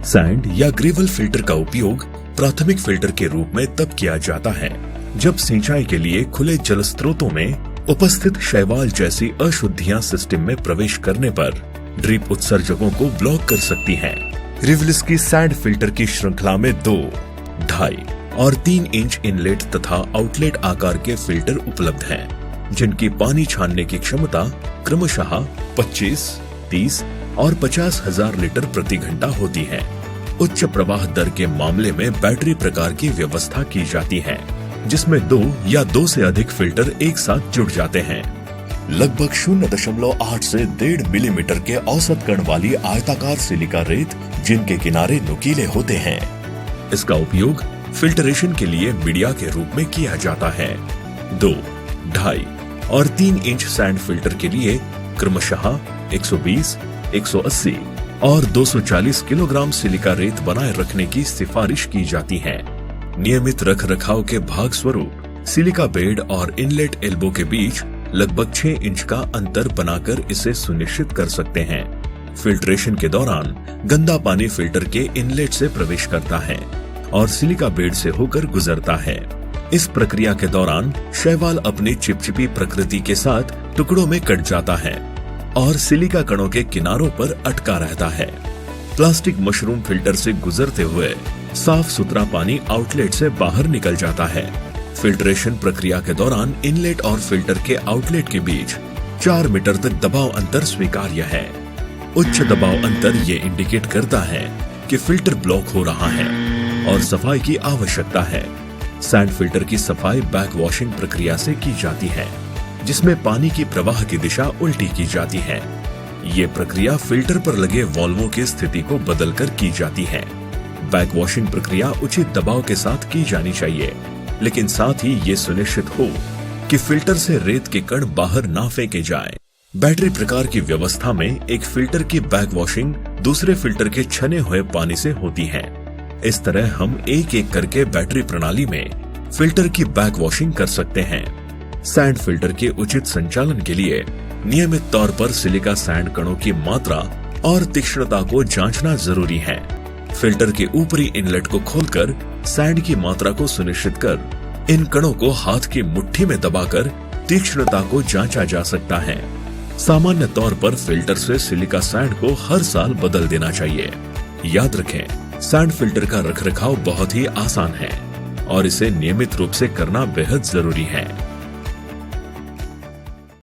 Sand या gravel filter का उपयोग प्राथमिक फिल्टर के रूप में तब किया जाता है जब सिंचाई के लिए खुले जल स्रोतों में उपस्थित शैवाल जैसी अशुद्धियां सिस्टम में प्रवेश करने पर ड्रिप उत्सर्जकों को ब्लॉक कर सकती हैं। रिवलिस्की सैंड फिल्टर की श्रृंखला में 2, 2.5 और 3 इंच इनलेट तथा आउटलेट आकार के फिल्टर उपलब्ध हैं, जिनकी पानी छानने की क्षमता क्रमशः 25, 30 और 50,000 लीटर प्रति घंटा होती है। उच्च प्रवाह दर के मामले में बैटरी प्रकार की व्यवस्था की जाती है, जिसमें 2 या 2 से अधिक फिल्टर एक साथ जुड़ जाते हैं। लगभग 0.8 से 1.5 मिलीमीटर के औसत कण वाली आयताकार सिलिका रेत जिनके किनारे नुकीले होते हैं। इसका उपयोग फिल्टरेशन के लिए मीडिया के रूप में किया जाता है। 2, 2.5 और 3 इंच सैंड फिल्टर के लिए क्रमशः 120, 180 और 240 किलोग्राम सिलिका रेत बनाए रखने की सिफारिश की जाती है। नियमित रखरखाव के भाग स्वरूप सिलिका बेड और इनलेट एल्बो के बीच लगभग 6 इंच का अंतर बनाकर इसे सुनिश्चित कर सकते हैं। फिल्ट्रेशन के दौरान गंदा पानी फिल्टर के इनलेट से प्रवेश करता है और सिलिका बेड से होकर गुजरता है। इस प्रक्रिया के दौरान शैवाल अपनी चिपचिपी प्रकृति के साथ टुकड़ों में कट जाता है और सिलिका कणों के किनारों पर अटका रहता है। प्लास्टिक मशरूम फिल्टर से गुजरते हुए साफ सुथरा पानी आउटलेट से बाहर निकल जाता है। फिल्ट्रेशन प्रक्रिया के दौरान इनलेट और फिल्टर के आउटलेट के बीच 4 मीटर तक दबाव अंतर स्वीकार्य है। उच्च दबाव अंतर ये इंडिकेट करता है कि फिल्टर ब्लॉक हो रहा है और सफाई की आवश्यकता है। सैंड फिल्टर की सफाई बैक वॉशिंग प्रक्रिया से की जाती है, जिसमें पानी की प्रवाह की दिशा उल्टी की जाती है। ये प्रक्रिया फिल्टर पर लगे वाल्वों की स्थिति को बदलकर की जाती है। बैक वॉशिंग प्रक्रिया उचित दबाव के साथ की जानी चाहिए, लेकिन साथ ही ये सुनिश्चित हो कि फिल्टर से रेत के कण बाहर ना फेंके जाएं। बैटरी प्रकार की व्यवस्था में एक फिल्टर की बैक वॉशिंग दूसरे फिल्टर के छने हुए पानी से होती है। इस तरह हम एक एक करके बैटरी प्रणाली में फिल्टर की बैक वॉशिंग कर सकते हैं। सैंड फिल्टर के उचित संचालन के लिए नियमित तौर पर सिलिका सैंड कणों की मात्रा और तीक्ष्णता को जांचना जरूरी है। फिल्टर के ऊपरी इनलेट को खोलकर सैंड की मात्रा को सुनिश्चित कर इन कणों को हाथ की मुट्ठी में दबाकर तीक्ष्णता को जांचा जा सकता है। सामान्य तौर पर फिल्टर से सिलिका सैंड को हर साल बदल देना चाहिए। याद रखें, सैंड फिल्टर का रखरखाव बहुत ही आसान है और इसे नियमित रूप से करना बेहद जरूरी है।